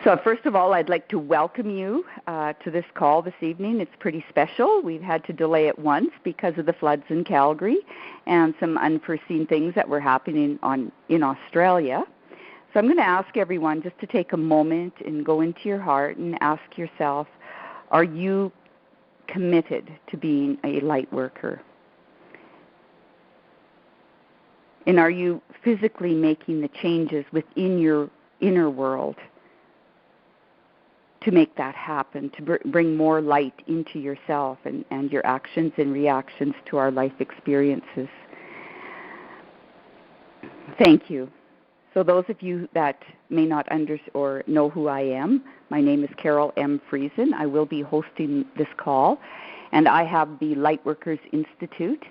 So first of all, I'd like to welcome you to this call this evening. It's pretty special. We've had to delay it once because of the floods in Calgary and some unforeseen things that were happening in Australia. So I'm going to ask everyone just to take a moment and go into your heart and ask yourself, are you committed to being a light worker? And are you physically making the changes within your inner world to make that happen, to bring more light into yourself and your actions and reactions to our life experiences? Thank you. So those of you that may not or know who I am, my name is Carole M. Friesen. I will be hosting this call, and I have the Lightworkers Institute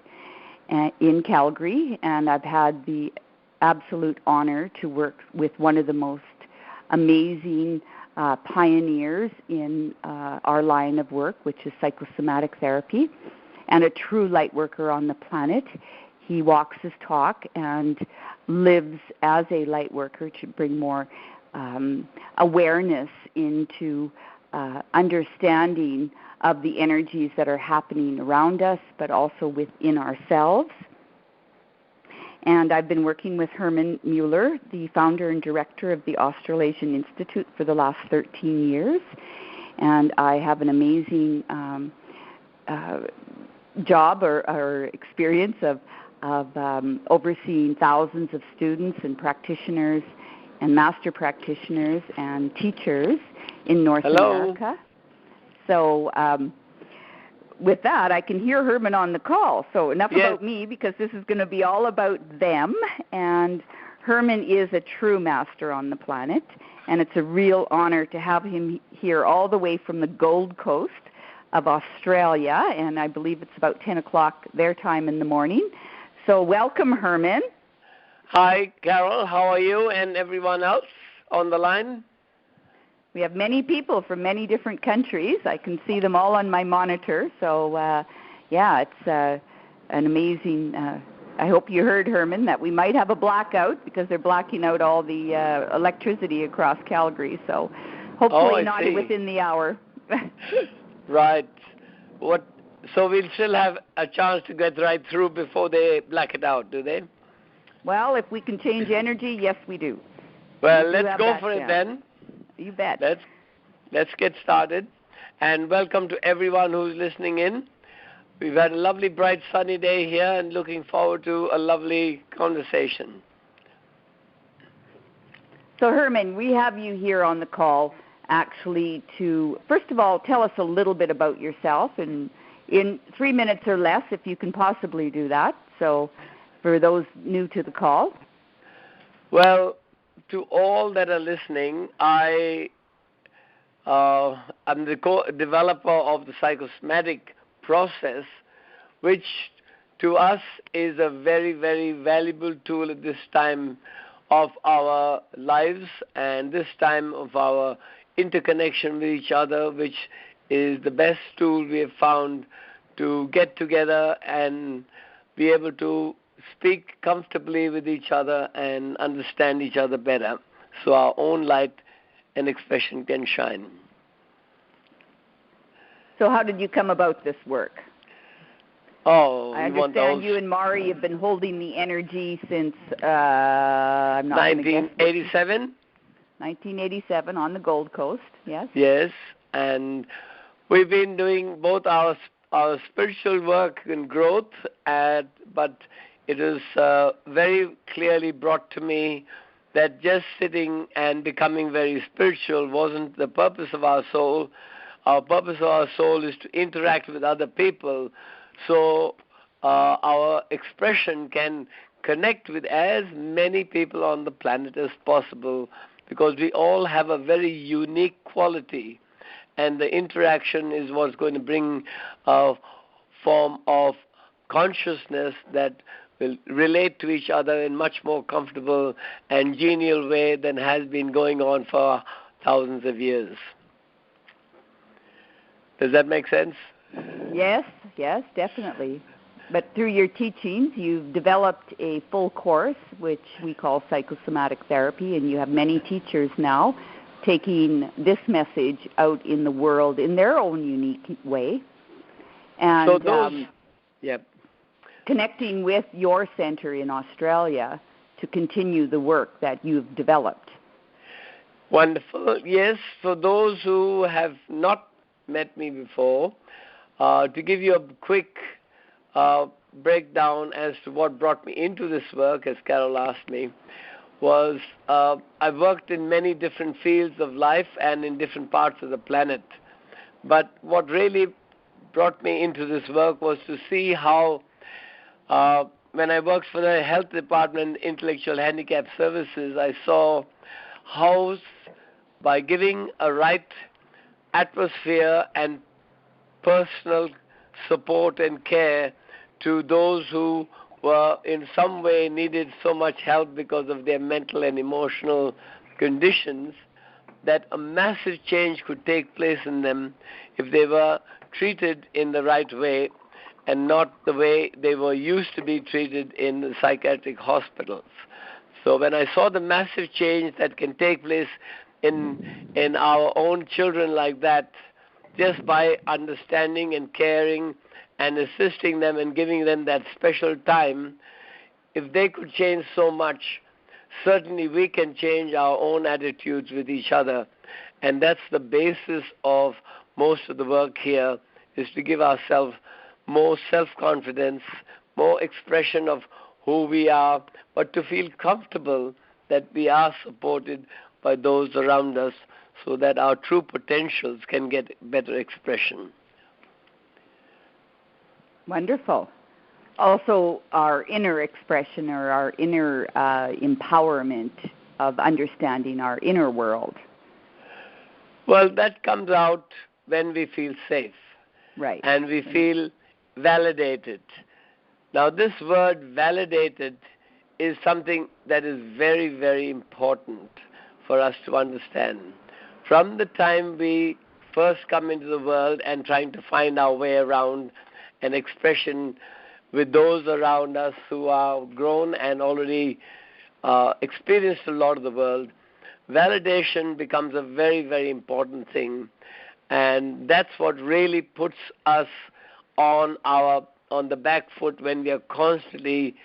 in Calgary, and I've had the absolute honor to work with one of the most amazing pioneers in our line of work, which is psychosomatic therapy, and a true light worker on the planet. He walks his talk and lives as a light worker to bring more awareness into understanding of the energies that are happening around us, but also within ourselves. And I've been working with Hermann Müller, the founder and director of the Australasian Institute, for the last 13 years. And I have an amazing job or experience of overseeing thousands of students and practitioners and master practitioners and teachers in North America. So with that, I can hear Hermann on the call. So enough about me, because this is going to be all about them. And Hermann is a true master on the planet, and it's a real honor to have him here all the way from the Gold Coast of Australia, and I believe it's about 10 o'clock their time in the morning. So welcome, Hermann. Hi, Carole. How are you and everyone else on the line? We have many people from many different countries. I can see them all on my monitor. So, it's an amazing... I hope you heard, Hermann, that we might have a blackout because they're blacking out all the electricity across Calgary. So hopefully not within the hour. Right. So we'll still have a chance to get right through before they black it out, do they? Well, if we can change energy, yes, we do. Well, let's go for it then. You bet. Let's get started. And welcome to everyone who's listening in. We've had a lovely, bright, sunny day here and looking forward to a lovely conversation. So, Hermann, we have you here on the call actually to, first of all, tell us a little bit about yourself in 3 minutes or less, if you can possibly do that. So, for those new to the call. Well, to all that are listening, I'm the co-developer of the psychosomatic process, which to us is a very, very valuable tool at this time of our lives and this time of our interconnection with each other, which is the best tool we have found to get together and be able to speak comfortably with each other and understand each other better so our own light and expression can shine. So how did you come about this work? I understand you and Mari have been holding the energy since 1987. 1987 on the Gold Coast, yes? Yes, and we've been doing both our spiritual work and growth, but it is very clearly brought to me that just sitting and becoming very spiritual wasn't the purpose of our soul. Our purpose of our soul is to interact with other people so our expression can connect with as many people on the planet as possible, because we all have a very unique quality, and the interaction is what's going to bring a form of consciousness that will relate to each other in much more comfortable and genial way than has been going on for thousands of years. Does that make sense? Yes, definitely. But through your teachings, you've developed a full course, which we call psychosomatic therapy, and you have many teachers now taking this message out in the world in their own unique way. And so those, connecting with your center in Australia to continue the work that you've developed. Wonderful. Yes, for those who have not met me before, to give you a quick breakdown as to what brought me into this work, as Carole asked me, was I've worked in many different fields of life and in different parts of the planet. But what really brought me into this work was to see how, when I worked for the Health Department, Intellectual Handicap Services, I saw how by giving a right atmosphere and personal support and care to those who were in some way needed so much help because of their mental and emotional conditions, that a massive change could take place in them if they were treated in the right way and not the way they were used to be treated in the psychiatric hospitals. So when I saw the massive change that can take place in our own children like that, just by understanding and caring and assisting them and giving them that special time, if they could change so much, certainly we can change our own attitudes with each other. And that's the basis of most of the work here, is to give ourselves more self-confidence, more expression of who we are, but to feel comfortable that we are supported by those around us so that our true potentials can get better expression. Wonderful. Also, our inner expression or our inner empowerment of understanding our inner world. Well, that comes out when we feel safe. Right. And we feel validated. Now, this word validated is something that is very, very important for us to understand. From the time we first come into the world and trying to find our way around an expression with those around us who are grown and already experienced a lot of the world, validation becomes a very, very important thing. And that's what really puts us on the back foot when we are constantly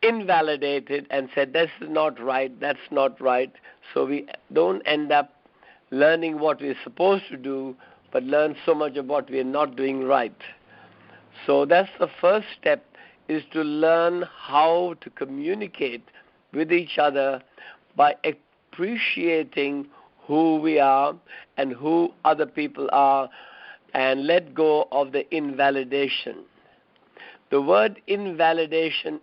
invalidated and said, this is not right, that's not right. So we don't end up learning what we're supposed to do, but learn so much of what we're not doing right. So that's the first step, is to learn how to communicate with each other by appreciating who we are and who other people are, and let go of the invalidation. The word invalidation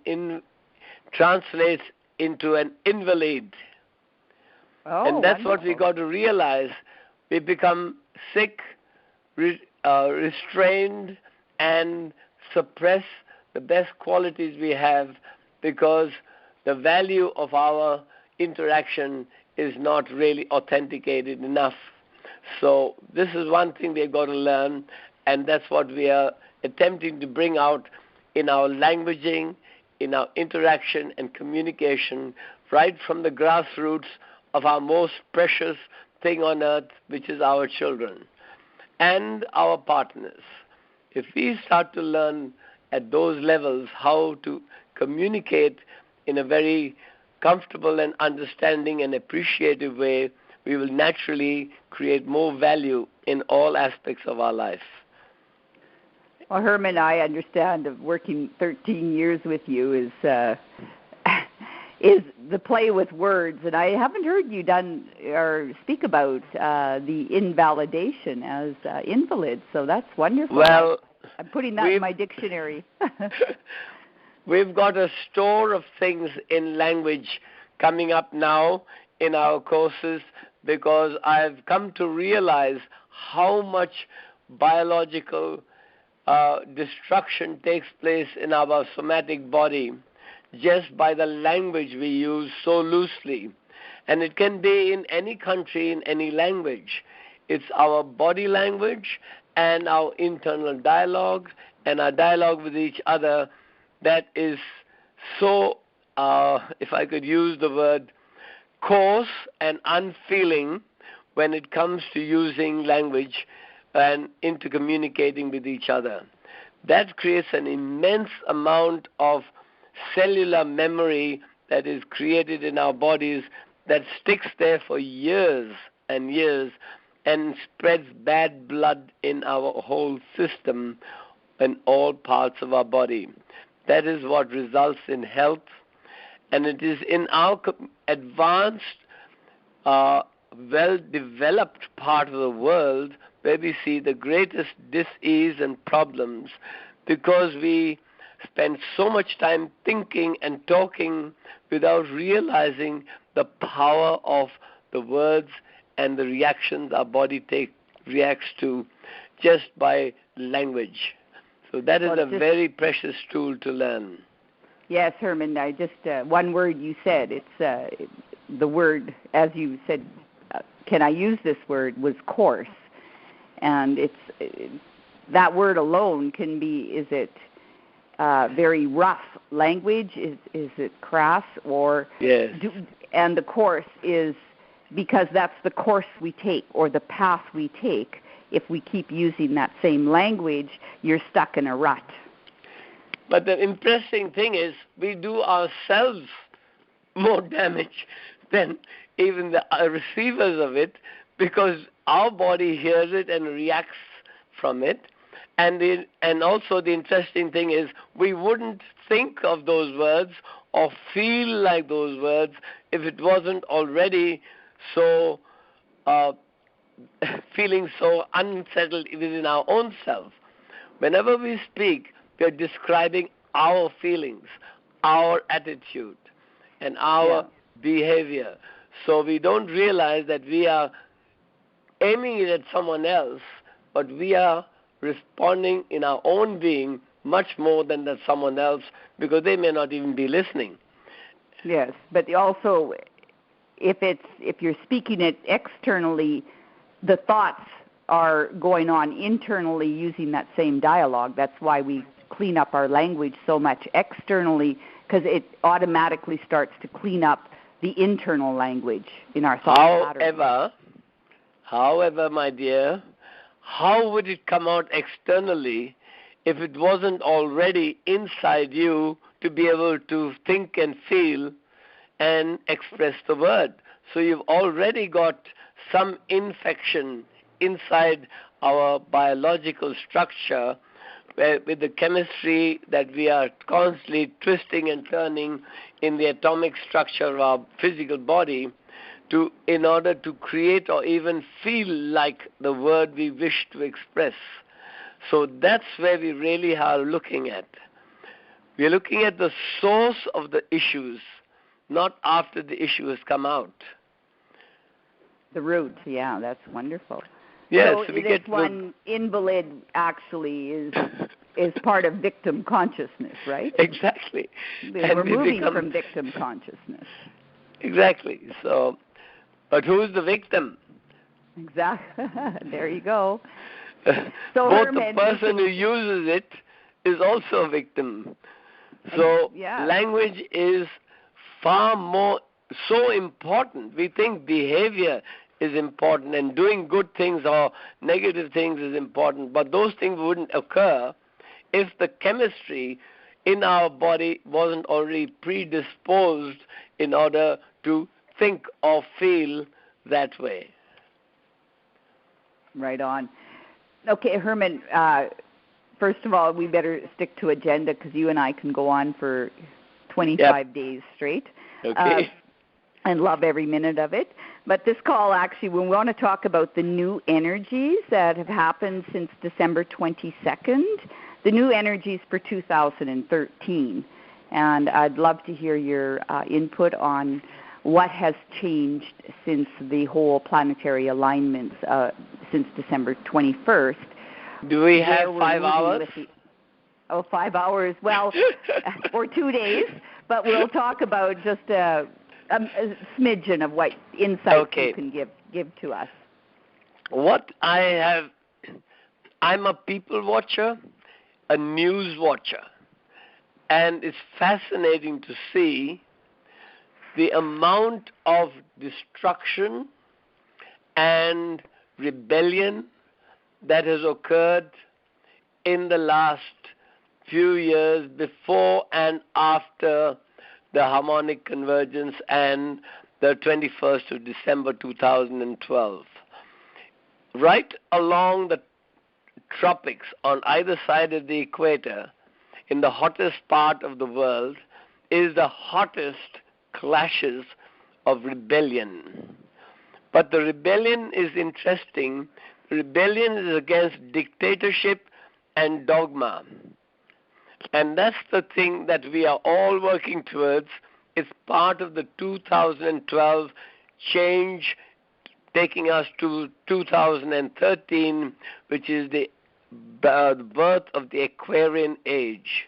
translates into an invalid. And that's wonderful. what we got to realize. We become sick, restrained, and suppress the best qualities we have because the value of our interaction is not really authenticated enough. So this is one thing we've got to learn, and that's what we are attempting to bring out in our languaging, in our interaction and communication, right from the grassroots of our most precious thing on earth, which is our children and our partners. If we start to learn at those levels how to communicate in a very comfortable and understanding and appreciative way, we will naturally create more value in all aspects of our life. Well, Hermann, I understand of working 13 years with you is the play with words, and I haven't heard you speak about the invalidation as invalid, so that's wonderful. Well, I'm putting that in my dictionary. We've got a store of things in language coming up now in our courses, because I've come to realize how much biological destruction takes place in our somatic body just by the language we use so loosely. And it can be in any country, in any language. It's our body language and our internal dialogue and our dialogue with each other that is so, if I could use the word, coarse and unfeeling when it comes to using language and into communicating with each other. That creates an immense amount of cellular memory that is created in our bodies that sticks there for years and years and spreads bad blood in our whole system in all parts of our body. That is what results in health, and it is in our advanced, well-developed part of the world where we see the greatest dis-ease and problems, because we spend so much time thinking and talking without realizing the power of the words and the reactions our body reacts to just by language. So that is a very precious tool to learn. Yes, Hermann, I just one word you said, it's the word, as you said, can I use this word, was coarse. And that word alone can be, is it very rough language? Is it crass? Or yes. And the course is because that's the course we take or the path we take. If we keep using that same language, you're stuck in a rut. But the interesting thing is we do ourselves more damage than even the receivers of it, because our body hears it and reacts from it. And also the interesting thing is we wouldn't think of those words or feel like those words if it wasn't already so feeling so unsettled within our own self. Whenever we speak, we are describing our feelings, our attitude, and our behavior. So we don't realize that we are aiming it at someone else, but we are responding in our own being much more than that someone else, because they may not even be listening. Yes, but also if you're speaking it externally, the thoughts are going on internally using that same dialogue. That's why we clean up our language so much externally, because it automatically starts to clean up the internal language in our thought pattern. However, my dear, how would it come out externally if it wasn't already inside you to be able to think and feel and express the word? So you've already got some infection inside our biological structure, with the chemistry that we are constantly twisting and turning in the atomic structure of our physical body in order to create or even feel like the word we wish to express. So that's where we really are looking at. We are looking at the source of the issues, not after the issue has come out. The root, yeah, that's wonderful. Yes, so this one invalid actually is part of victim consciousness, right? Exactly. We're moving from victim consciousness. Exactly. So, but who's the victim? Exactly. There you go. So both Hermann, the person who uses it is also a victim. So language is far more so important. We think behavior is important and doing good things or negative things is important, but those things wouldn't occur if the chemistry in our body wasn't already predisposed in order to think or feel that way. Right on. Okay, Hermann, first of all, we better stick to agenda because you and I can go on for 25 days straight. Okay. And love every minute of it. But this call, actually, we want to talk about the new energies that have happened since December 22nd, the new energies for 2013. And I'd love to hear your input on what has changed since the whole planetary alignments since December 21st. Do we have 5 hours? 5 hours. Well, for 2 days. But we'll talk about just a smidgen of what insight you can give to us. What I have, I'm a people watcher, a news watcher, and it's fascinating to see the amount of destruction and rebellion that has occurred in the last few years before and after the harmonic convergence and the 21st of December 2012. Right along the tropics on either side of the equator, in the hottest part of the world, is the hottest clashes of rebellion. But the rebellion is interesting. Rebellion is against dictatorship and dogma. And that's the thing that we are all working towards. It's part of the 2012 change taking us to 2013, which is the birth of the Aquarian age,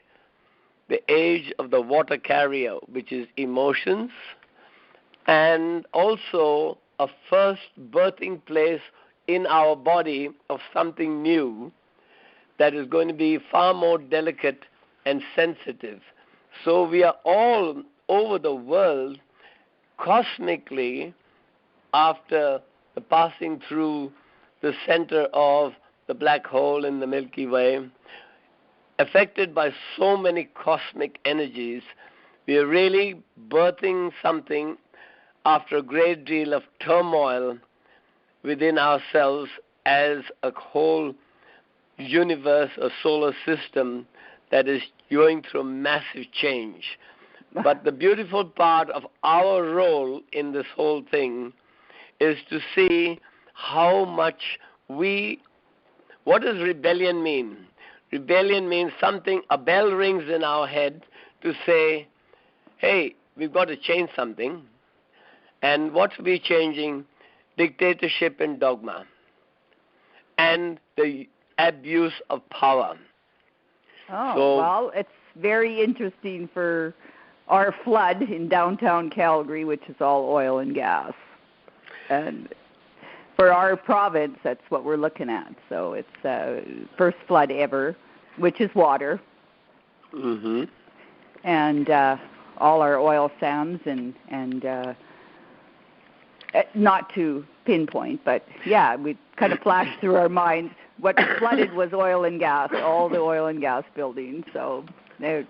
the age of the water carrier, which is emotions, and also a first birthing place in our body of something new that is going to be far more delicate and sensitive. So we are all over the world cosmically, after the passing through the center of the black hole in the Milky Way, affected by so many cosmic energies. We are really birthing something after a great deal of turmoil within ourselves as a whole universe, a solar system that is going through a massive change. But the beautiful part of our role in this whole thing is to see how much what does rebellion mean? Rebellion means something, a bell rings in our head to say, hey, we've got to change something. And what are we changing? Dictatorship and dogma. And the abuse of power. Well, it's very interesting for our flood in downtown Calgary, which is all oil and gas. And for our province, that's what we're looking at. So it's first flood ever, which is water. Mm-hmm. And all our oil sands and not to pinpoint, but yeah, we kind of flashed through our minds. What flooded was oil and gas, all the oil and gas buildings. So there's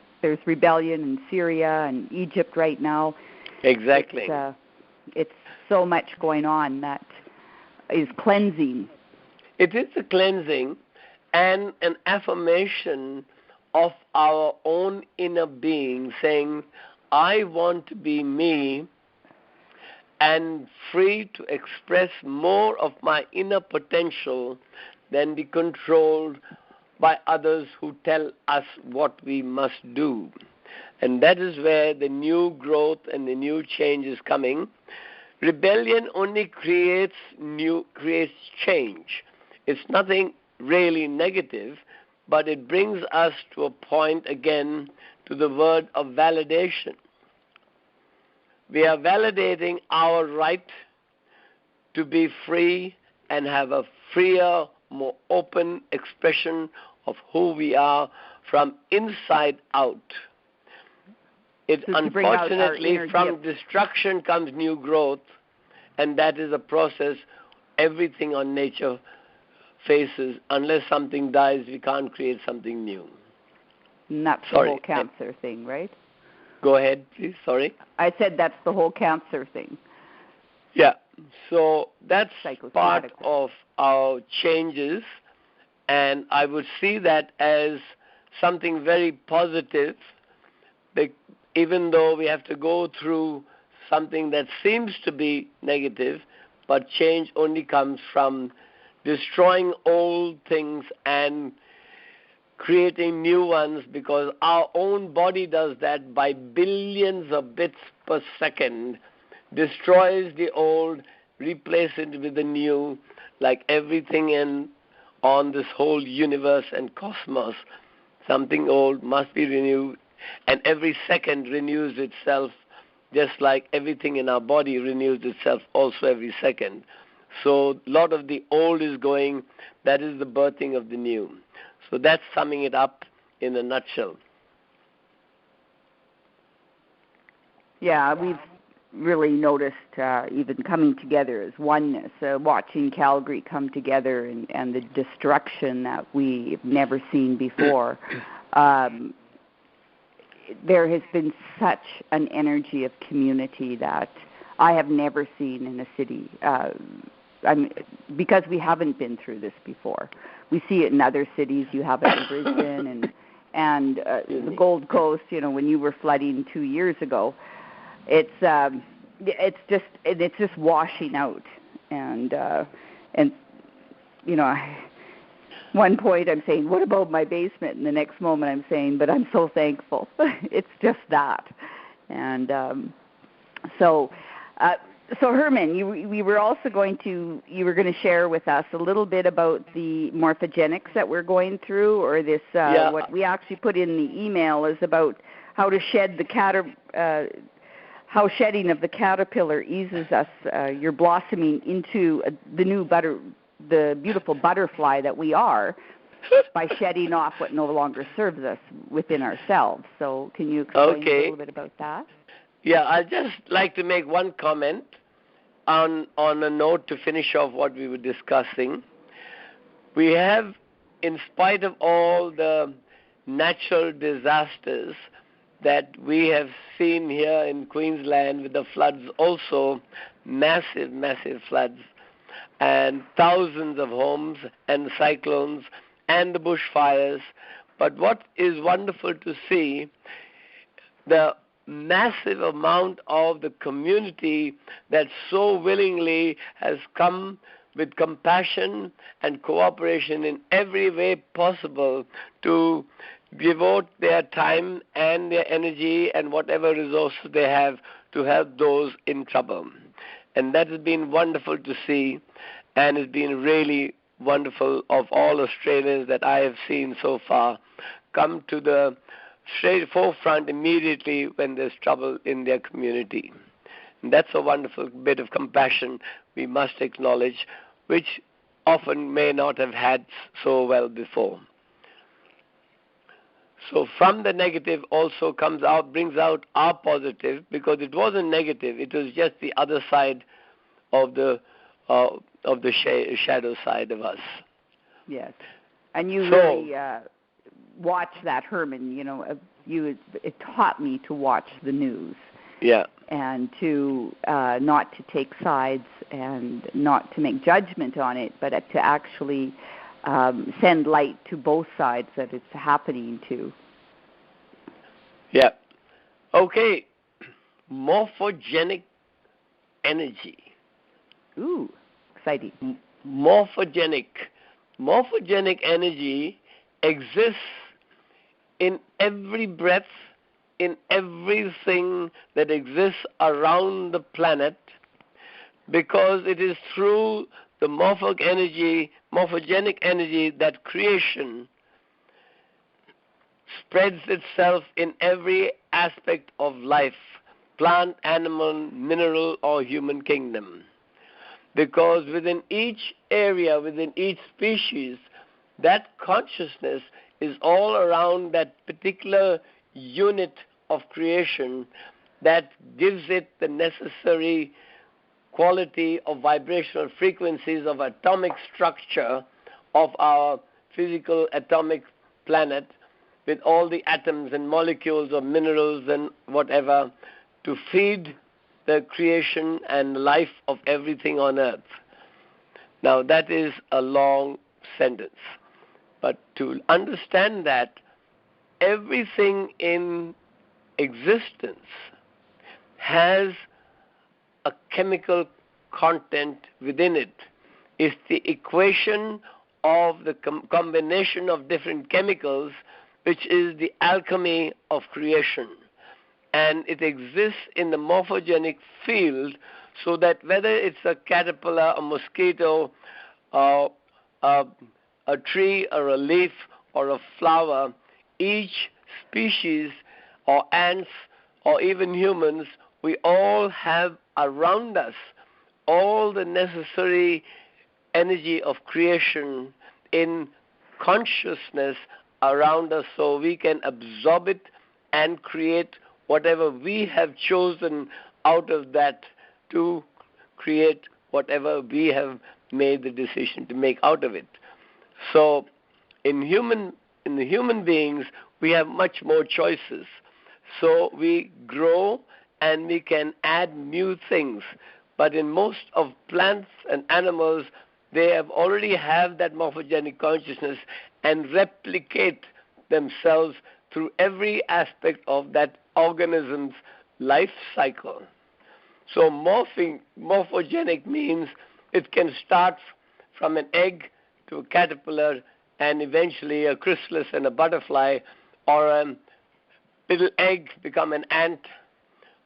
rebellion in Syria and Egypt right now. Exactly. It's so much going on that is cleansing. It is a cleansing and an affirmation of our own inner being, saying, I want to be me and free to express more of my inner potential than be controlled by others who tell us what we must do. And that is where the new growth and the new change is coming. Rebellion only creates change. It's nothing really negative, but it brings us to a point again to the word of validation. We are validating our right to be free and have a freer, more open expression of who we are from inside out. It unfortunately, from destruction comes new growth, and that is a process everything on nature faces. Unless something dies, we can't create something new. And that's the whole cancer thing, right? Go ahead, please. Sorry. I said that's the whole cancer thing. Yeah. So that's part of our changes, and I would see that as something very positive, even though we have to go through something that seems to be negative, but change only comes from destroying old things and creating new ones, because our own body does that by billions of bits per second, destroys the old, replaces it with the new, like everything on this whole universe and cosmos. Something old must be renewed, and every second renews itself, just like everything in our body renews itself also every second. So a lot of the old is going, that is the birthing of the new. So that's summing it up in a nutshell. Yeah, really noticed even coming together as oneness, watching Calgary come together and the destruction that we've never seen before. There has been such an energy of community that I have never seen in a city, because we haven't been through this before. We see it in other cities. You have it in Brisbane and the Gold Coast. When you were flooding 2 years ago, it's just washing out, and one point I'm saying, what about my basement? And the next moment I'm saying, but I'm so thankful. It's just that. And so Hermann, you were also going to share with us a little bit about the morphogenics that we're going through, or this what we actually put in the email is about how to shed how shedding of the caterpillar eases us. You're blossoming into the beautiful butterfly that we are by shedding off what no longer serves us within ourselves. So can you explain a little bit about that? Yeah, I'd just like to make one comment on a note to finish off what we were discussing. We have, in spite of all the natural disasters that we have seen here in Queensland with the floods also, massive, massive floods, and thousands of homes and cyclones and the bushfires. But what is wonderful to see, the massive amount of the community that so willingly has come with compassion and cooperation in every way possible to devote their time and their energy and whatever resources they have to help those in trouble. And that has been wonderful to see, and it's been really wonderful of all Australians that I have seen so far come to the forefront immediately when there's trouble in their community. And that's a wonderful bit of compassion we must acknowledge, which often may not have had so well before. So from the negative also brings out our positive, because it wasn't negative, it was just the other side of the shadow side of us. Yes, and you really watch that, Hermann. It taught me to watch the news. Yeah. And to not to take sides and not to make judgment on it, but to actually send light to both sides that it's happening to. Yeah. Okay. Morphogenic energy. Ooh, exciting. Morphogenic energy exists in every breath, in everything that exists around the planet, because it is through the morphogenic energy that creation spreads itself in every aspect of life, plant, animal, mineral, or human kingdom. Because within each area, within each species, that consciousness is all around that particular unit of creation that gives it the necessary quality of vibrational frequencies of atomic structure of our physical atomic planet, with all the atoms and molecules of minerals and whatever, to feed the creation and life of everything on earth. Now that is a long sentence, but to understand that everything in existence has a chemical content within it. It's the equation of the combination of different chemicals, which is the alchemy of creation. And it exists in the morphogenic field, so that whether it's a caterpillar, a mosquito, a tree or a leaf or a flower, each species or ants or even humans, we all have around us all the necessary energy of creation in consciousness around us, so we can absorb it and create whatever we have chosen out of that to create whatever we have made the decision to make out of it. So in the human beings, we have much more choices. So we grow and we can add new things. But in most of plants and animals, they already have that morphogenic consciousness and replicate themselves through every aspect of that organism's life cycle. So morphogenic means it can start from an egg to a caterpillar and eventually a chrysalis and a butterfly, or a little egg become an ant,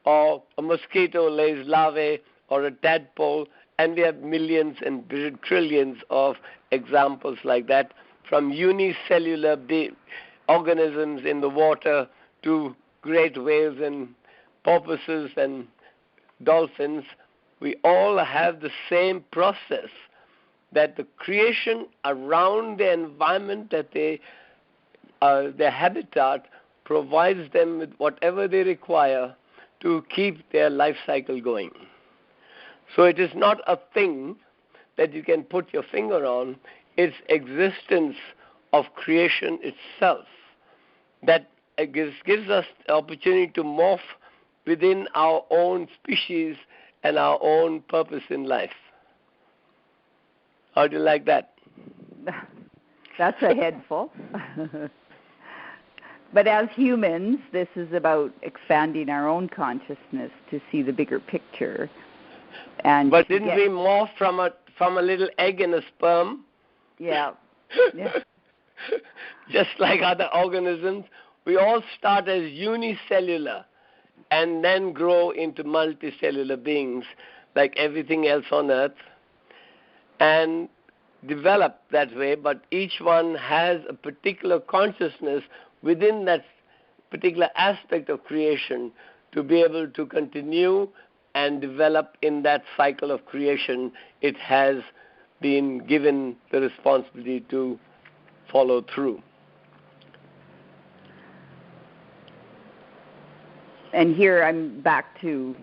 or a mosquito lays larvae, or a tadpole, and we have millions and trillions of examples like that, from unicellular organisms in the water to great whales and porpoises and dolphins. We all have the same process, that the creation around the environment that their habitat provides them with whatever they require to keep their life cycle going. So it is not a thing that you can put your finger on. It's existence of creation itself that gives us the opportunity to morph within our own species and our own purpose in life. How do you like that? That's a headful. But as humans, this is about expanding our own consciousness to see the bigger picture. But didn't we morph from a little egg and a sperm? Yeah. Just like other organisms, we all start as unicellular and then grow into multicellular beings like everything else on earth, and develop that way, but each one has a particular consciousness within that particular aspect of creation to be able to continue and develop in that cycle of creation it has been given the responsibility to follow through. And here I'm back to,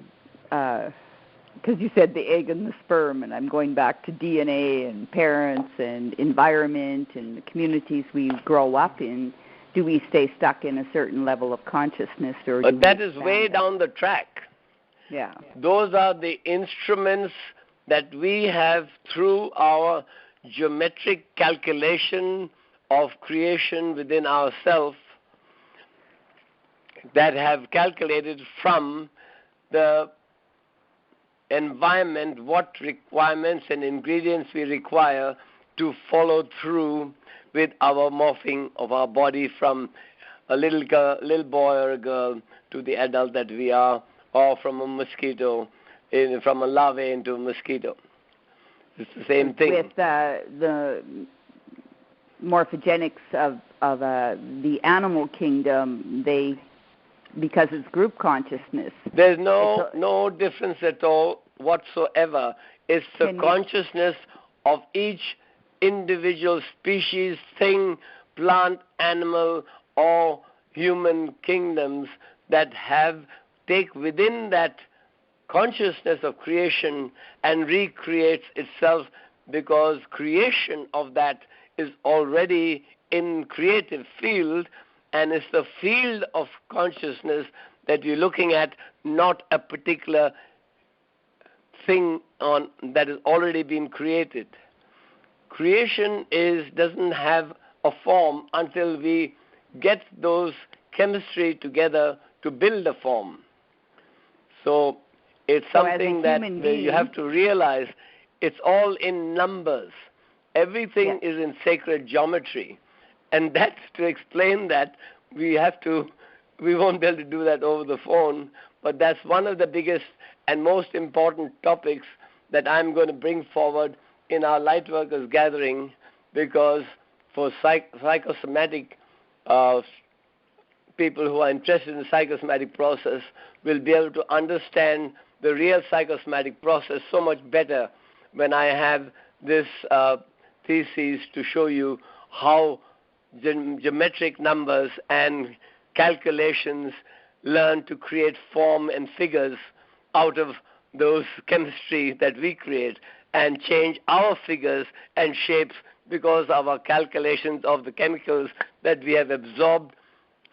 because you said the egg and the sperm, and I'm going back to DNA and parents and environment and the communities we grow up in. Do we stay stuck in a certain level of consciousness? But that is way down the track. Yeah. Those are the instruments that we have through our geometric calculation of creation within ourselves that have calculated from the environment what requirements and ingredients we require to follow through with our morphing of our body from a little boy or a girl to the adult that we are, or from a mosquito, from a larvae into a mosquito. It's the same thing. With the morphogenics of the animal kingdom, because it's group consciousness. There's no difference at all whatsoever. It's the consciousness of each individual species, thing, plant, animal, or human kingdoms that take within that consciousness of creation and recreates itself, because creation of that is already in creative field, and it's the field of consciousness that you're looking at, not a particular thing that has already been created. Creation doesn't have a form until we get those chemistry together to build a form. So it's something that you have to realize. It's all in numbers. Everything is in sacred geometry. And that's to explain that we won't be able to do that over the phone, but that's one of the biggest and most important topics that I'm going to bring forward in our Lightworkers gathering, because for psychosomatic people who are interested in the psychosomatic process will be able to understand the real psychosomatic process so much better when I have this thesis to show you how geometric numbers and calculations learn to create form and figures out of those chemistry that we create and change our figures and shapes because of our calculations of the chemicals that we have absorbed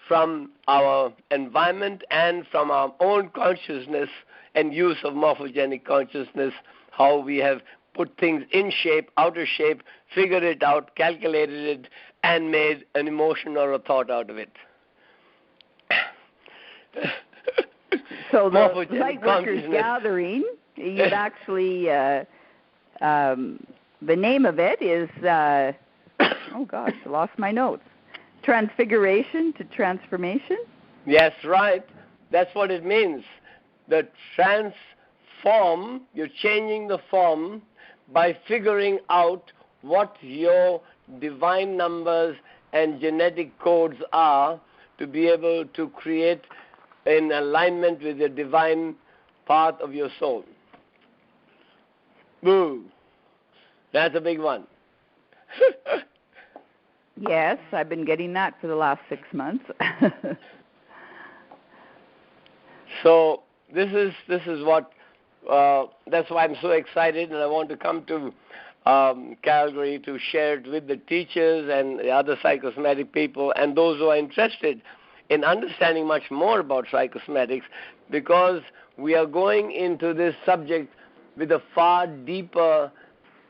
from our environment and from our own consciousness and use of morphogenic consciousness, how we have put things in shape, out of shape, figured it out, calculated it, and made an emotion or a thought out of it. So the Light Workers Gathering, you'd actually, the name of it is, oh gosh, I lost my notes. Transfiguration to transformation? Yes, right. That's what it means. The transform, you're changing the form by figuring out what your divine numbers and genetic codes are to be able to create in alignment with the divine path of your soul. Boo! That's a big one. Yes, I've been getting that for the last 6 months. So this is what that's why I'm so excited, and I want to come to Calgary to share it with the teachers and the other psychosomatic people and those who are interested in understanding much more about psychosomatics, because we are going into this subject with a far deeper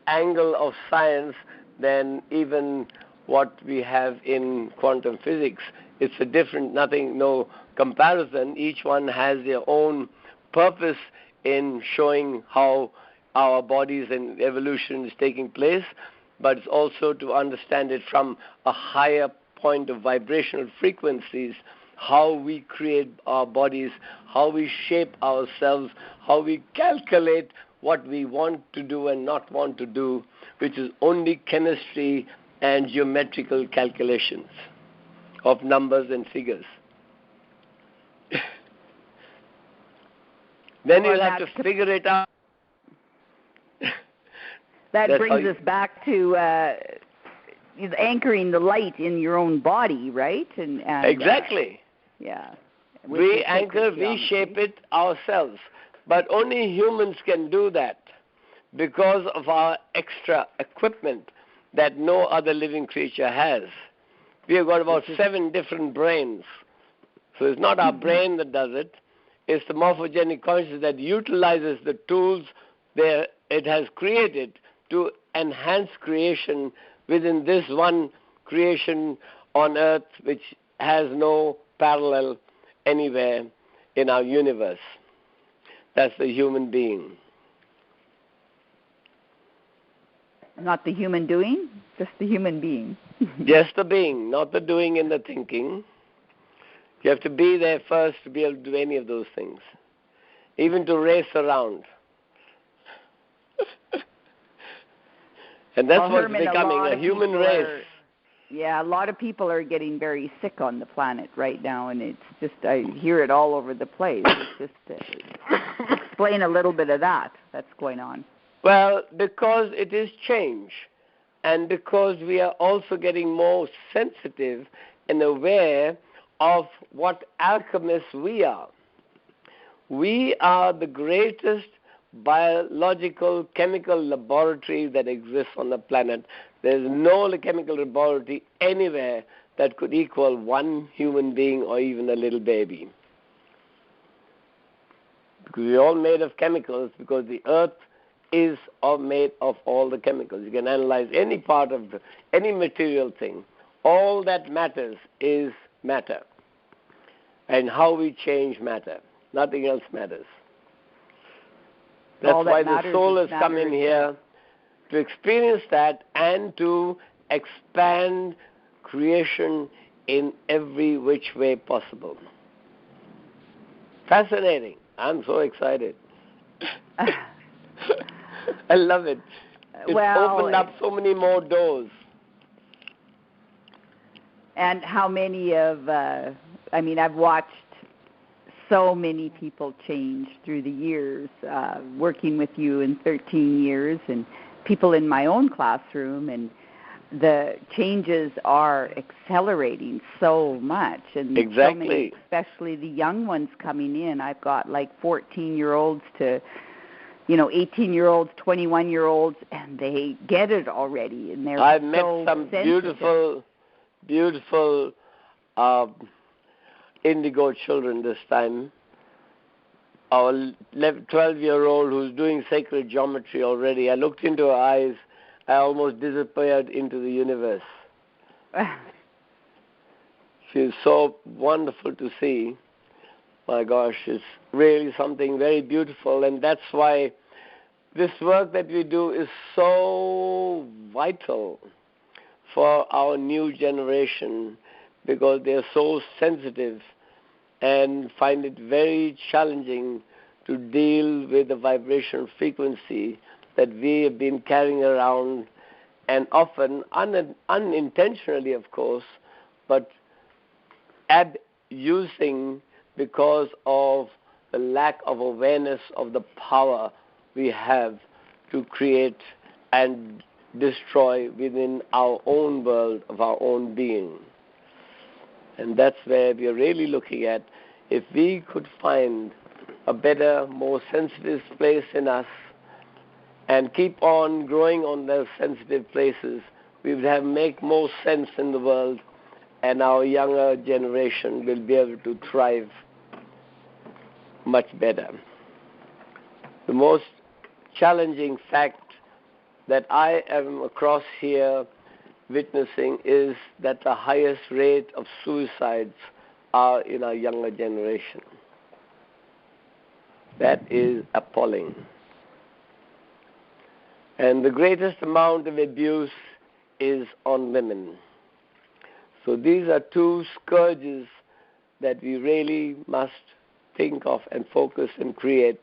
angle of science than even what we have in quantum physics. It's a different, no comparison. Each one has their own purpose in showing how our bodies and evolution is taking place, but it's also to understand it from a higher point of vibrational frequencies, how we create our bodies, how we shape ourselves, how we calculate what we want to do and not want to do, which is only chemistry and geometrical calculations of numbers and figures. Then you'll have to figure it out. That brings us back to anchoring the light in your own body, right? And exactly. Yeah. We anchor, we shape it ourselves. But only humans can do that because of our extra equipment that no other living creature has. We have got about 7 different brains. So it's not our brain that does it. It's the morphogenic consciousness that utilizes the tools that it has created to enhance creation within this one creation on Earth, which has no parallel anywhere in our universe. That's the human being. Not the human doing, just the human being. Just the being, not the doing and the thinking. You have to be there first to be able to do any of those things, even to race around. And that's what's Hermann, becoming a human race. Yeah, a lot of people are getting very sick on the planet right now, and it's just, I hear it all over the place. It's just, explain a little bit of that's going on. Well, because it is change, and because we are also getting more sensitive and aware of what alchemists we are. We are the greatest biological chemical laboratory that exists on the planet. There's no chemical laboratory anywhere that could equal one human being or even a little baby. Because we're all made of chemicals, because the earth is made of all the chemicals. You can analyze any part of any material thing. All that matters is matter. And how we change matter. Nothing else matters. That's why the soul has come in here to experience that and to expand creation in every which way possible. Fascinating. I'm so excited. I love it. It's opened up so many more doors. And how many of, I've watched so many people change through the years, working with you in 13 years, and people in my own classroom, and the changes are accelerating so much, and exactly. so many, especially the young ones coming in. I've got like 14-year-olds to 18-year-olds, 21-year-olds, and they get it already, and they're I've met so some sensitive. beautiful indigo children this time. Our 12-year-old who's doing sacred geometry already. I looked into her eyes. I almost disappeared into the universe. She's so wonderful to see. My gosh, it's really something very beautiful, and that's why this work that we do is so vital for our new generation, because they're so sensitive and find it very challenging to deal with the vibration frequency that we have been carrying around, and often unintentionally, of course, but abusing because of the lack of awareness of the power we have to create and destroy within our own world of our own being. And that's where we are really looking at, if we could find a better, more sensitive place in us and keep on growing on those sensitive places, we would make more sense in the world, and our younger generation will be able to thrive much better. The most challenging fact that I am across here witnessing is that the highest rate of suicides are in our younger generation. That is appalling. And the greatest amount of abuse is on women. So these are two scourges that we really must think of and focus and create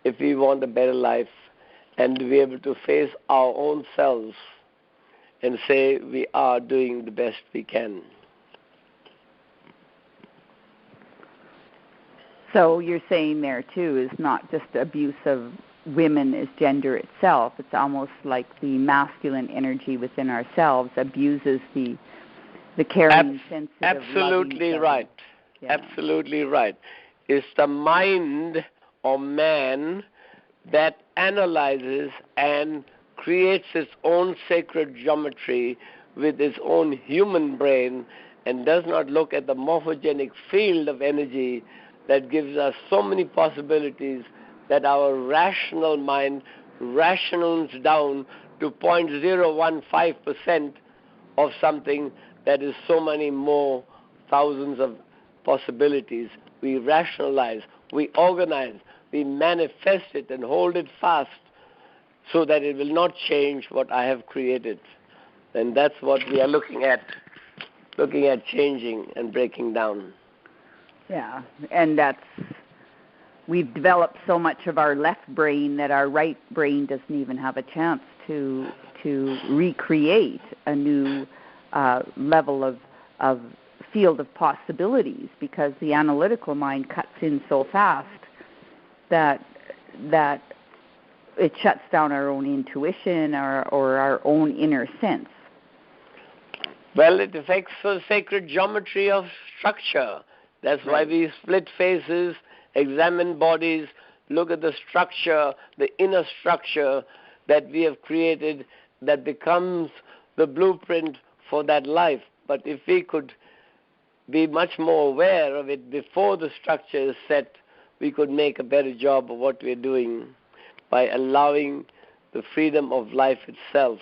if we want a better life, and to be able to face our own selves and say we are doing the best we can. So you're saying there, too, is not just abuse of women as gender itself. It's almost like the masculine energy within ourselves abuses the caring, sensitive, absolutely loving right. Yeah. Absolutely right. It's the mind of man that analyzes and creates its own sacred geometry with its own human brain, and does not look at the morphogenic field of energy that gives us so many possibilities that our rational mind rationals down to 0.015% of something that is so many more thousands of possibilities. We rationalize, we organize, we manifest it and hold it fast so that it will not change what I have created. And that's what we are looking at changing and breaking down. Yeah, and we've developed so much of our left brain that our right brain doesn't even have a chance to recreate a new level of field of possibilities, because the analytical mind cuts in so fast that it shuts down our own intuition or our own inner sense. Well, it affects the sacred geometry of structure. That's why we split faces, examine bodies, look at the structure, the inner structure that we have created that becomes the blueprint for that life. But if we could be much more aware of it before the structure is set, we could make a better job of what we're doing by allowing the freedom of life itself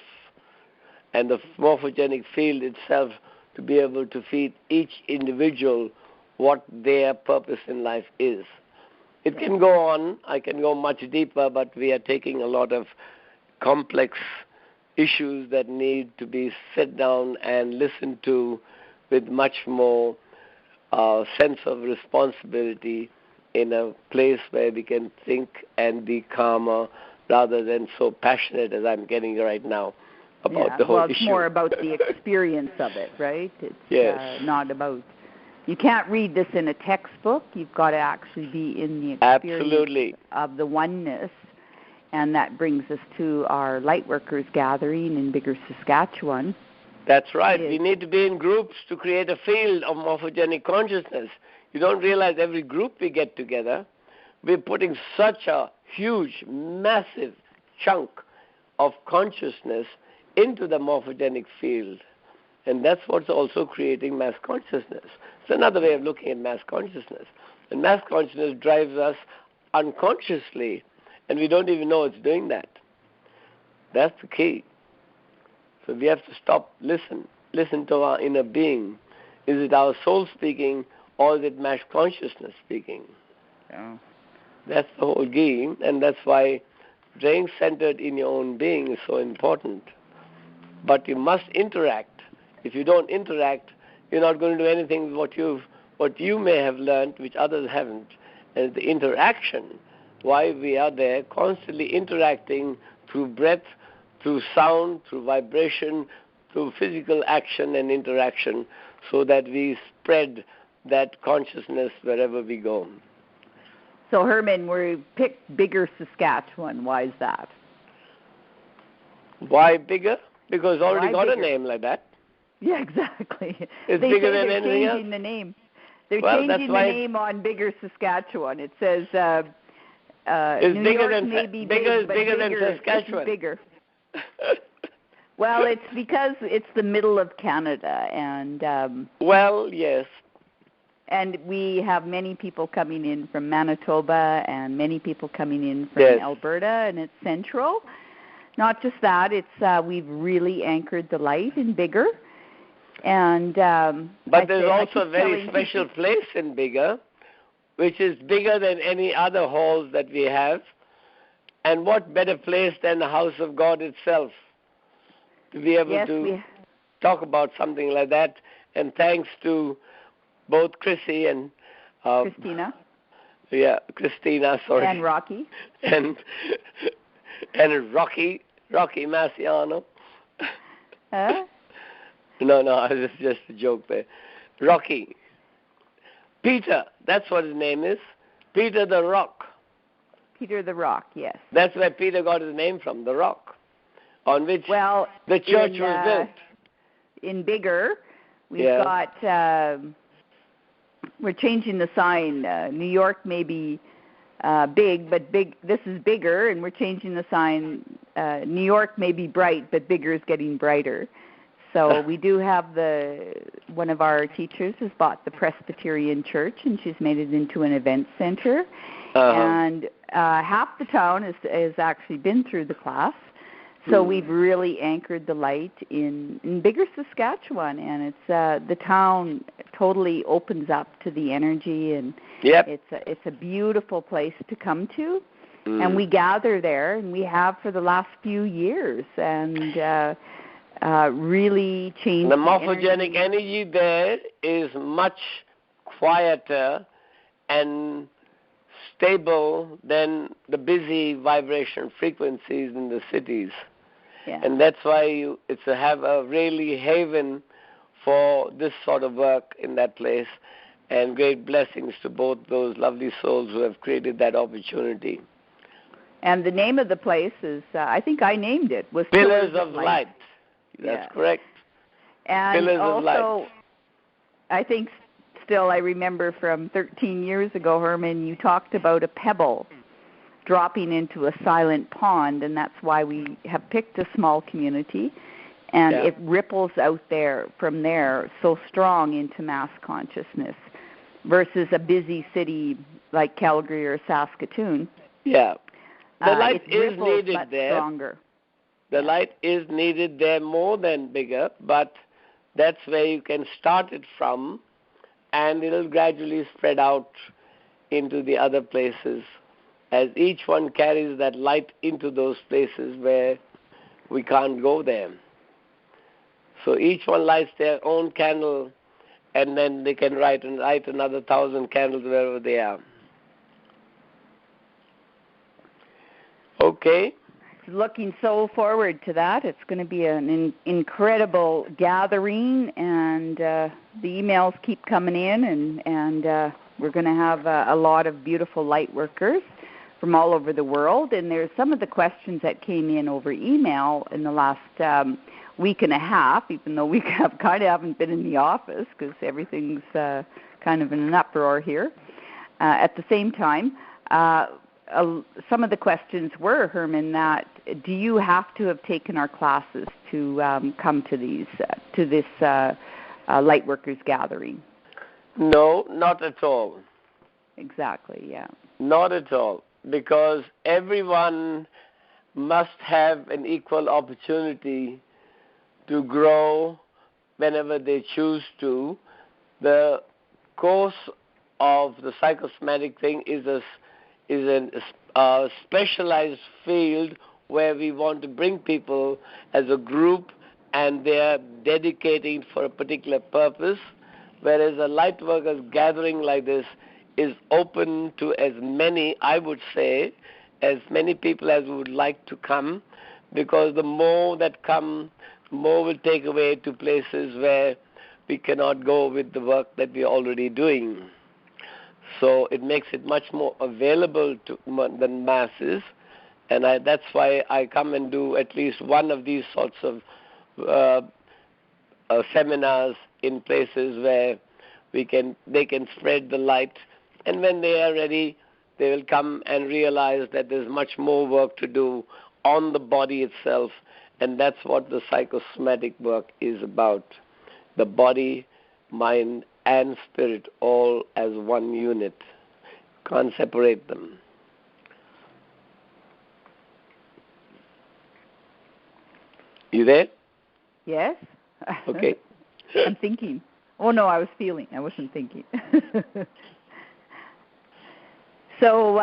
and the morphogenic field itself to be able to feed each individual what their purpose in life is. It can go on, I can go much deeper, but we are taking a lot of complex issues that need to be set down and listened to with much more sense of responsibility, in a place where we can think and be calmer rather than so passionate as I'm getting right now about the whole issue. Well, it's more about the experience of it, right? It's not about... You can't read this in a textbook. You've got to actually be in the experience of the oneness And that brings us to our Lightworkers gathering in Bigger, Saskatchewan. That's right. We need to be in groups to create a field of morphogenic consciousness. You don't realize every group we get together, we're putting such a huge, massive chunk of consciousness into the morphogenic field. And that's what's also creating mass consciousness. It's another way of looking at mass consciousness. And mass consciousness drives us unconsciously, and we don't even know it's doing that. That's the key. So we have to stop, listen to our inner being. Is it our soul speaking, or is it mass consciousness speaking? Yeah. That's the whole game, and that's why staying centered in your own being is so important. But you must interact. If you don't interact, you're not going to do anything with what you may have learned, which others haven't. And the interaction, why we are there, constantly interacting through breath, through sound, through vibration, through physical action and interaction, so that we spread that consciousness wherever we go. So, Hermann, we picked Bigger Saskatchewan. Why is that? Why bigger? Because already got bigger? A name like that. Yeah, exactly. It's bigger than anything else. They're changing the name. They're changing the name on Bigger Saskatchewan. It says it's New bigger York than may be bigger big, than Saskatchewan. Bigger. Well, it's because it's the middle of Canada, and well, yes. And we have many people coming in from Manitoba and many people coming in from Alberta, and it's central. Not just that, it's we've really anchored the light in Bigger. And but there's also a very special place in Bigger, which is bigger than any other halls that we have. And what better place than the house of God itself to be able to talk about something like that. And thanks to both Chrissy and Christina. Yeah, Christina, sorry. And Rocky. and Rocky Marciano. No, it's just a joke there. Rocky. Peter, that's what his name is. Peter the Rock. Peter the Rock, yes. That's where Peter got his name from, the rock, on which the church was built. In Bigger, we've got, we're changing the sign. New York may be big, but this is bigger, and we're changing the sign. New York may be bright, but Bigger is getting brighter. So we do have one of our teachers has bought the Presbyterian Church, and she's made it into an event center. And half the town has actually been through the class. So we've really anchored the light in Bigger Saskatchewan, and it's the town totally opens up to the energy, and it's a beautiful place to come to. And we gather there, and we have for the last few years, and really changed the morphogenic energy there is much quieter and stable than the busy vibration frequencies in the cities. Yeah. And that's why it's have a really haven for this sort of work in that place, and great blessings to both those lovely souls who have created that opportunity. And the name of the place is, I think I named it, was Pillars of Light. That's correct. And Pillars also, of Light. I think still I remember from 13 years ago, Hermann, you talked about a pebble dropping into a silent pond, and that's why we have picked a small community, and it ripples out from there so strong into mass consciousness versus a busy city like Calgary or Saskatoon. Yeah. The light is needed there. Stronger. The light is needed there more than Bigger, but that's where you can start it from, and it'll gradually spread out into the other places as each one carries that light into those places where we can't go there. So each one lights their own candle, and then they can light another 1,000 candles wherever they are. Okay. Looking so forward to that. It's going to be an incredible gathering, and the emails keep coming in, and we're going to have a lot of beautiful light workers from all over the world. And there's some of the questions that came in over email in the last week and a half, even though we haven't been in the office because everything's kind of in an uproar here. At the same time, some of the questions were, Hermann, that do you have to have taken our classes to come to this Lightworkers gathering? No, not at all. Exactly, yeah. Not at all, because everyone must have an equal opportunity to grow whenever they choose to. The course of the psychosomatic thing is a specialized field where we want to bring people as a group and they are dedicating for a particular purpose, whereas a light workers gathering like this is open to as many, I would say, as many people as would like to come, because the more that come, the more will take away to places where we cannot go with the work that we are already doing. So it makes it much more available to than masses, and that's why I come and do at least one of these sorts of seminars in places where they can spread the light, and when they are ready, they will come and realize that there's much more work to do on the body itself, and that's what the psychosomatic work is about. The body, mind, and spirit all as one unit. Can't separate them. You there? Yes. Okay. I'm thinking. Oh, no, I was feeling. I wasn't thinking. So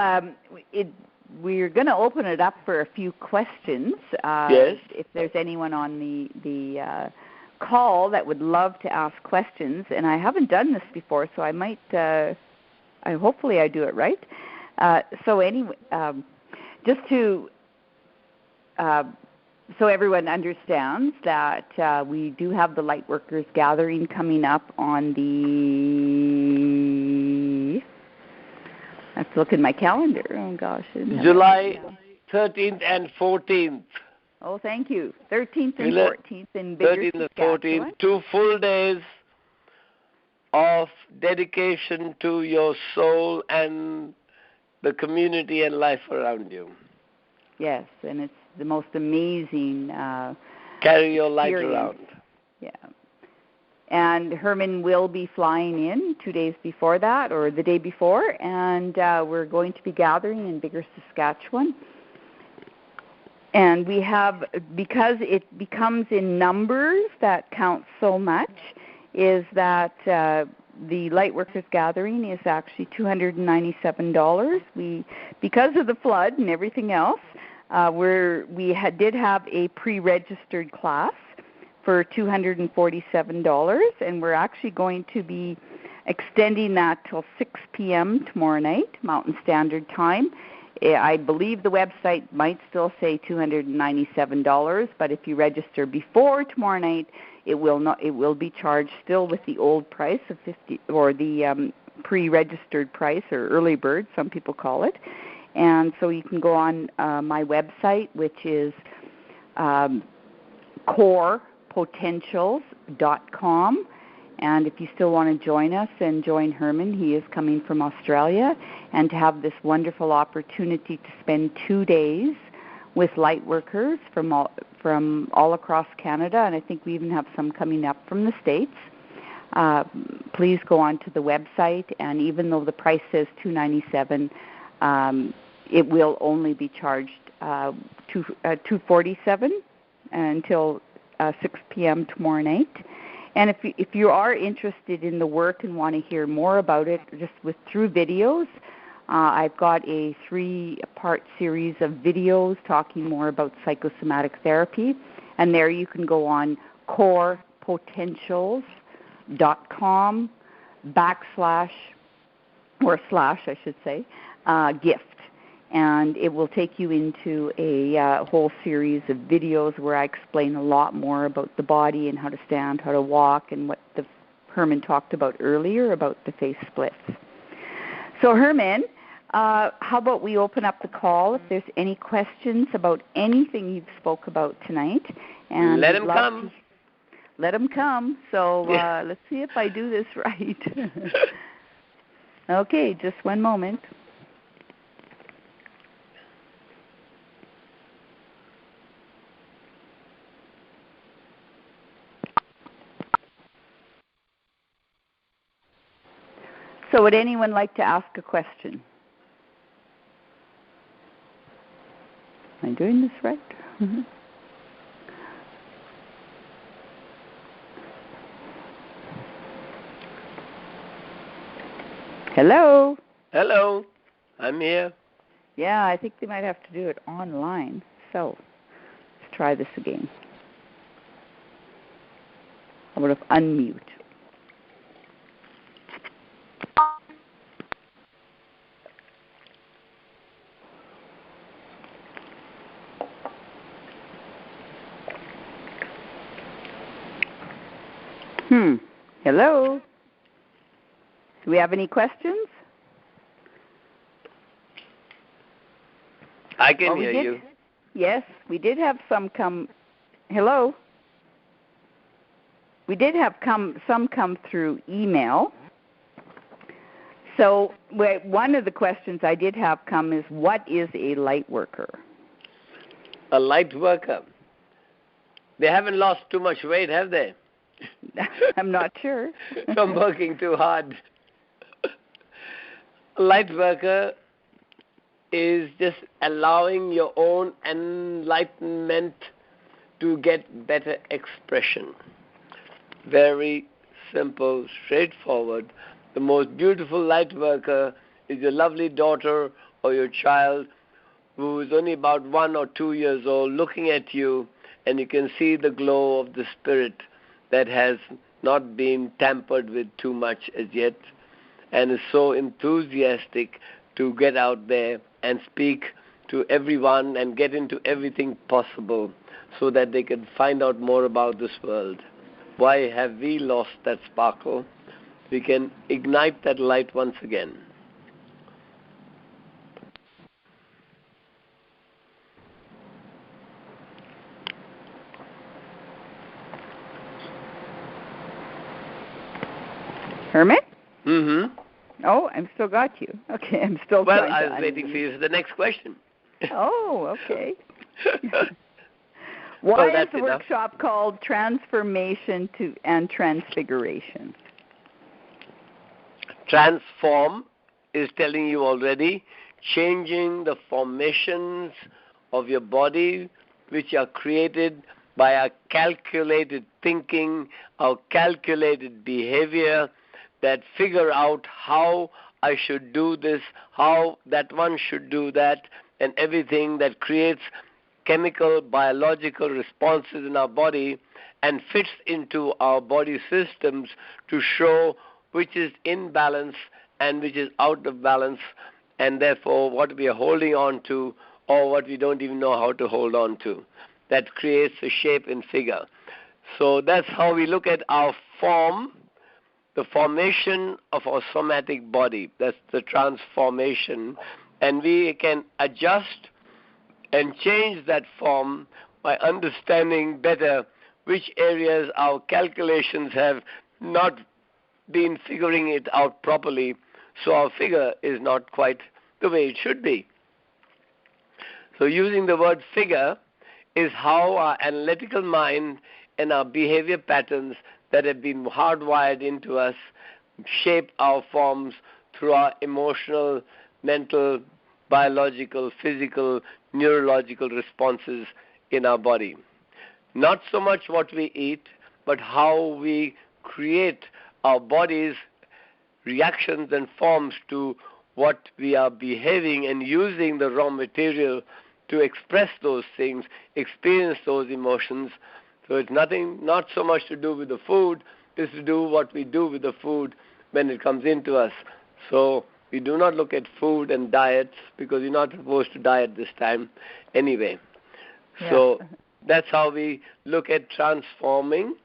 we're going to open it up for a few questions. Yes. If there's anyone on the call that would love to ask questions, and I haven't done this before, so I might, hopefully I do it right. So anyway, just to, so everyone understands that we do have the Lightworkers gathering coming up on the, I have to look in my calendar. Oh, gosh. July 13th and 14th. Oh, thank you. 13th and 14th in Bigger 13th and Saskatchewan. 14th, 2 full days of dedication to your soul and the community and life around you. Yes, and it's the most amazing Carry your light experience. around. Yeah. And Hermann will be flying in 2 days before that, or the day before, and we're going to be gathering in Bigger Saskatchewan. And we have, because it becomes in numbers that count so much, is that the Lightworkers Gathering is actually $297. Because of the flood and everything else, did have a pre-registered class for $247, and we're actually going to be extending that till 6 p.m. tomorrow night, Mountain Standard Time. I believe the website might still say $297, but if you register before tomorrow night, it will be charged still with the old price of $50, or the pre-registered price, or early bird, some people call it. And so you can go on my website, which is corepotentials.com. And if you still want to join us and join Hermann, he is coming from Australia, and to have this wonderful opportunity to spend 2 days with light workers from all across Canada, and I think we even have some coming up from the States. Please go on to the website, and even though the price says $297, it will only be charged $247 until 6 p.m. tomorrow night. And if you are interested in the work and want to hear more about it, just through videos, I've got a 3-part series of videos talking more about psychosomatic therapy, and there you can go on corepotentials.com / gift. And it will take you into a whole series of videos where I explain a lot more about the body and how to stand, how to walk, and what Hermann talked about earlier about the face splits. So Hermann, How about we open up the call if there's any questions about anything you've spoke about tonight? And let them come. Let them come. So let's see if I do this right. Okay, just one moment. So would anyone like to ask a question? Am I doing this right? Hello? Hello. I'm here. Yeah, I think they might have to do it online. So let's try this again. I would have unmute. Hello? Do we have any questions? I can hear you. Yes, we did have some come. Hello? We did have some come through email. So one of the questions I did have come is, what is a light worker? A light worker? They haven't lost too much weight, have they? I'm not sure. From working too hard. A light worker is just allowing your own enlightenment to get better expression. Very simple, straightforward. The most beautiful light worker is your lovely daughter or your child who is only about 1 or 2 years old, looking at you, and you can see the glow of the spirit that has not been tampered with too much as yet, and is so enthusiastic to get out there and speak to everyone and get into everything possible so that they can find out more about this world. Why have we lost that sparkle? We can ignite that light once again. Herman? Mm-hmm. Oh, I've still got you. Okay, I'm still Well, trying to I was waiting for you for the next question. Oh, okay. Why is the enough. workshop called Transformation and Transfiguration? Transform is telling you already, changing the formations of your body, which are created by our calculated thinking, our calculated behavior, that figure out how I should do this, how that one should do that, and everything that creates chemical, biological responses in our body and fits into our body systems to show which is in balance and which is out of balance, and therefore what we are holding on to or what we don't even know how to hold on to. That creates a shape and figure. So that's how we look at our form, the formation of our somatic body. That's the transformation. And we can adjust and change that form by understanding better which areas our calculations have not been figuring it out properly, so our figure is not quite the way it should be. So using the word figure is how our analytical mind and our behavior patterns that have been hardwired into us shape our forms through our emotional, mental, biological, physical, neurological responses in our body. Not so much what we eat, but how we create our body's reactions and forms to what we are behaving and using the raw material to express those things, experience those emotions. So it's not so much to do with the food, it's to do what we do with the food when it comes into us. So we do not look at food and diets because you're not supposed to diet this time anyway. Yeah. So that's how we look at transforming,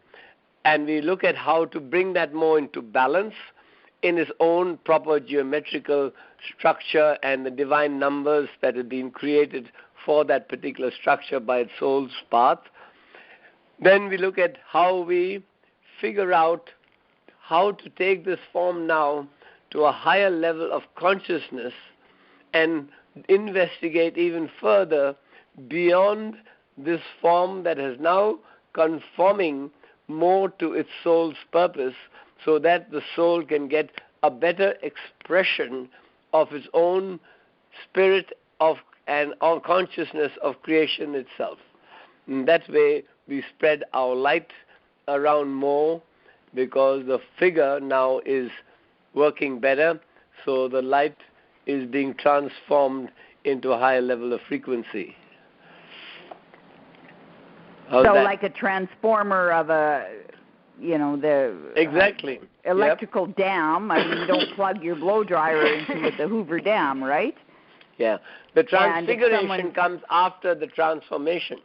and we look at how to bring that more into balance in its own proper geometrical structure and the divine numbers that have been created for that particular structure by its soul's path. Then we look at how we figure out how to take this form now to a higher level of consciousness and investigate even further beyond this form that is now conforming more to its soul's purpose, so that the soul can get a better expression of its own spirit and consciousness of creation itself. In that way, we spread our light around more, because the figure now is working better, so the light is being transformed into a higher level of frequency. How's so that? Like a transformer of the exactly electrical dam. I mean, you don't plug your blow dryer into the Hoover Dam, right? Yeah. The transfiguration comes after the transformation,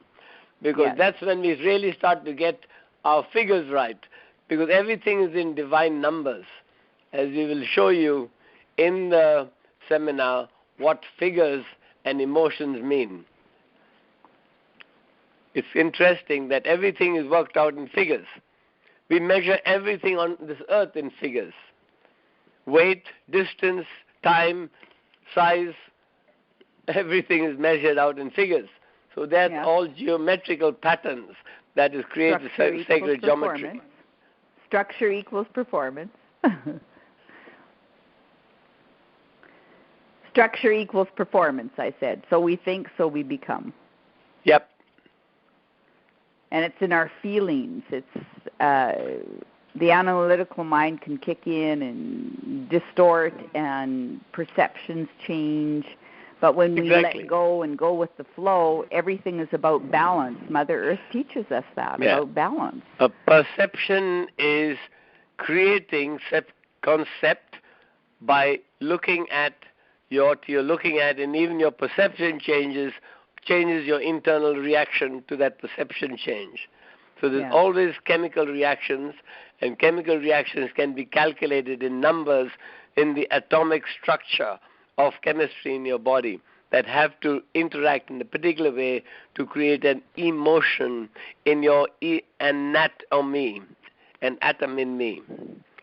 because that's when we really start to get our figures right, because everything is in divine numbers, as we will show you in the seminar what figures and emotions mean. It's interesting that everything is worked out in figures. We measure everything on this earth in figures. Weight, distance, time, size, everything is measured out in figures. So that's all geometrical patterns that is created sacred geometry. Structure equals performance. Structure equals performance, I said. So we think, so we become. Yep. And it's in our feelings. It's the analytical mind can kick in and distort, and perceptions change. But when we let go and go with the flow, everything is about balance. Mother Earth teaches us that, about balance. A perception is creating concept by looking at what you're looking at, and even your perception changes your internal reaction to that perception change. So there's always chemical reactions, and chemical reactions can be calculated in numbers in the atomic structure of chemistry in your body that have to interact in a particular way to create an emotion in your anatomy, an atom in me.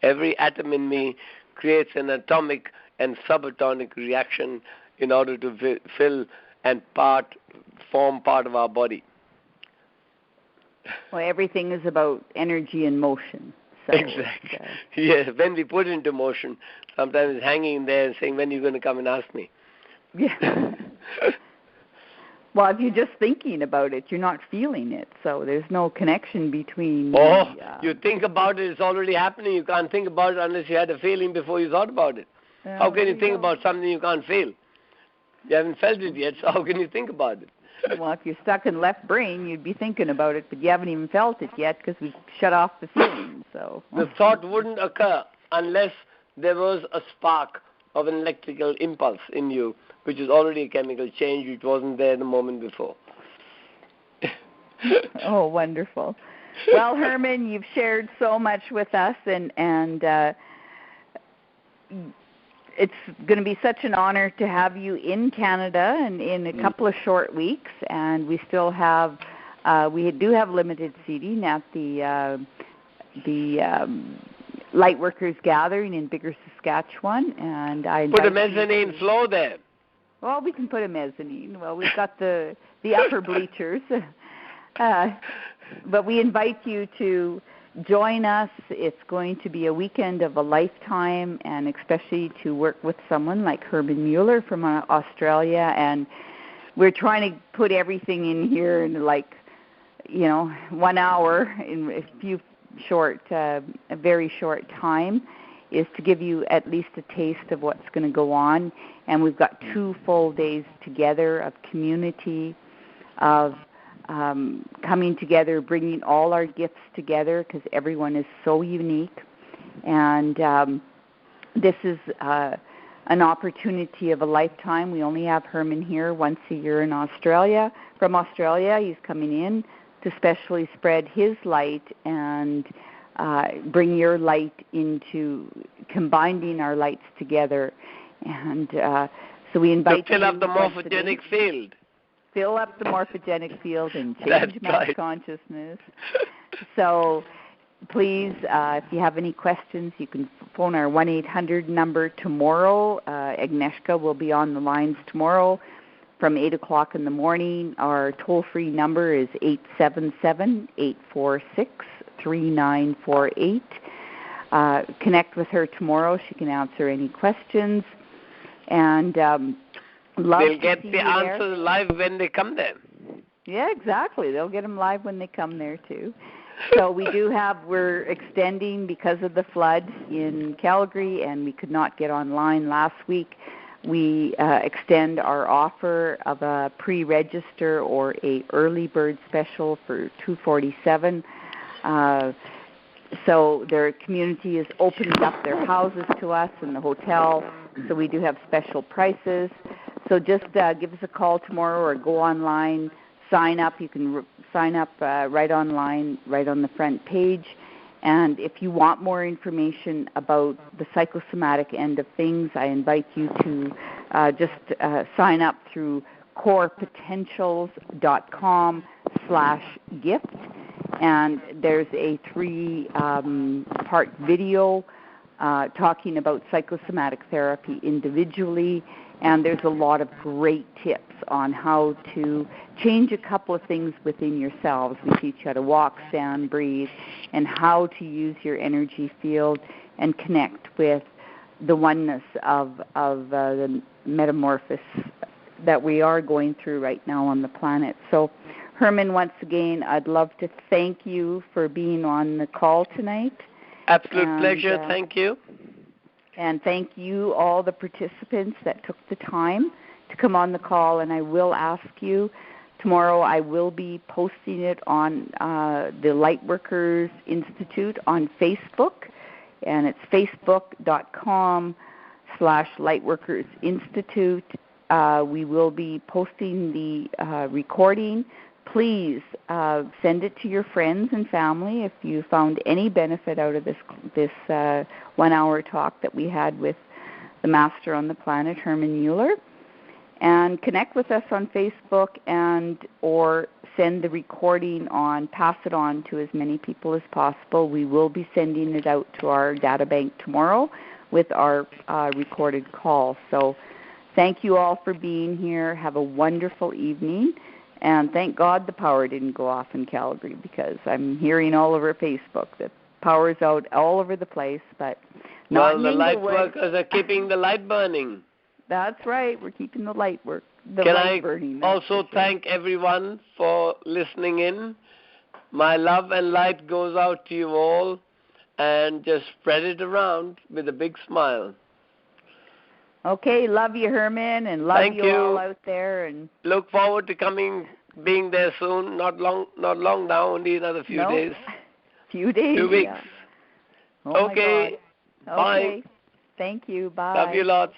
Every atom in me creates an atomic and subatomic reaction in order to fill and form part of our body. Well, everything is about energy and motion. So exactly. Yes, when we put it into motion, sometimes it's hanging there and saying, when are you going to come and ask me? Yeah. Well, if you're just thinking about it, you're not feeling it. So there's no connection between... you think about it, it's already happening. You can't think about it unless you had a feeling before you thought about it. How can you think about something you can't feel? You haven't felt it yet, so how can you think about it? Well, if you're stuck in left brain, you'd be thinking about it, but you haven't even felt it yet because we've shut off the feeling. So the thought wouldn't occur unless there was a spark of an electrical impulse in you, which is already a chemical change which wasn't there the moment before. Oh, wonderful. Well, Hermann, you've shared so much with us, and it's going to be such an honor to have you in Canada and in a couple of short weeks. And we still have, we do have limited seating at the Lightworkers Gathering in Bigger, Saskatchewan. And I put a mezzanine floor there. Well, we can put a mezzanine. Well, we've got the upper bleachers. But we invite you to join us. It's going to be a weekend of a lifetime, and especially to work with someone like Hermann Müller from Australia. And we're trying to put everything in here in 1 hour in a very short time, is to give you at least a taste of what's going to go on. And we've got 2 full days together of community, of coming together, bringing all our gifts together, because everyone is so unique. And this is an opportunity of a lifetime. We only have Hermann here once a year in Australia. From Australia, he's coming in to specially spread his light and bring your light into combining our lights together. And so we invite you to fill up the morphogenic field. Fill up the morphogenic field and change mass consciousness. So please, if you have any questions, you can phone our 1-800 number tomorrow. Agnieszka will be on the lines tomorrow from 8 o'clock in the morning. Our toll-free number is 877-846-3948. Connect with her tomorrow. She can answer any questions. And they'll get the answers live when they come there. Yeah, exactly. They'll get them live when they come there, too. So we're extending because of the flood in Calgary, and we could not get online last week. We extend our offer of a pre-register or a early bird special for $247. So their community has opened up their houses to us and the hotel, so we do have special prices. So just give us a call tomorrow or go online, sign up. You can sign up right online, right on the front page. And if you want more information about the psychosomatic end of things, I invite you to just sign up through corepotentials.com/gift. And there's a 3-part video talking about psychosomatic therapy individually. And there's a lot of great tips on how to change a couple of things within yourselves. We teach you how to walk, stand, breathe, and how to use your energy field and connect with the oneness of the metamorphosis that we are going through right now on the planet. So, Hermann, once again, I'd love to thank you for being on the call tonight. Absolute pleasure. Thank you. And thank you, all the participants that took the time to come on the call. And I will ask you, tomorrow I will be posting it on the Lightworkers Institute on Facebook. And it's facebook.com/Lightworkersinstitute. We will be posting the recording. Please send it to your friends and family if you found any benefit out of this 1-hour talk that we had with the master on the planet, Hermann Müller. And connect with us on Facebook or send the recording on, pass it on to as many people as possible. We will be sending it out to our data bank tomorrow with our recorded call. So thank you all for being here. Have a wonderful evening. And thank God the power didn't go off in Calgary, because I'm hearing all over Facebook that power's out all over the place, but not in the Inglewood. light workers are keeping the light burning. That's right. We're keeping the light burning. Can I also thank everyone for listening in? My love and light goes out to you all, and just spread it around with a big smile. Okay, love you, Hermann, and love you all out there. And look forward to being there soon. Not long now, only another few days. Few days. 2 weeks. Yeah. Oh okay. My God. Bye. Okay. Thank you. Bye. Love you lots.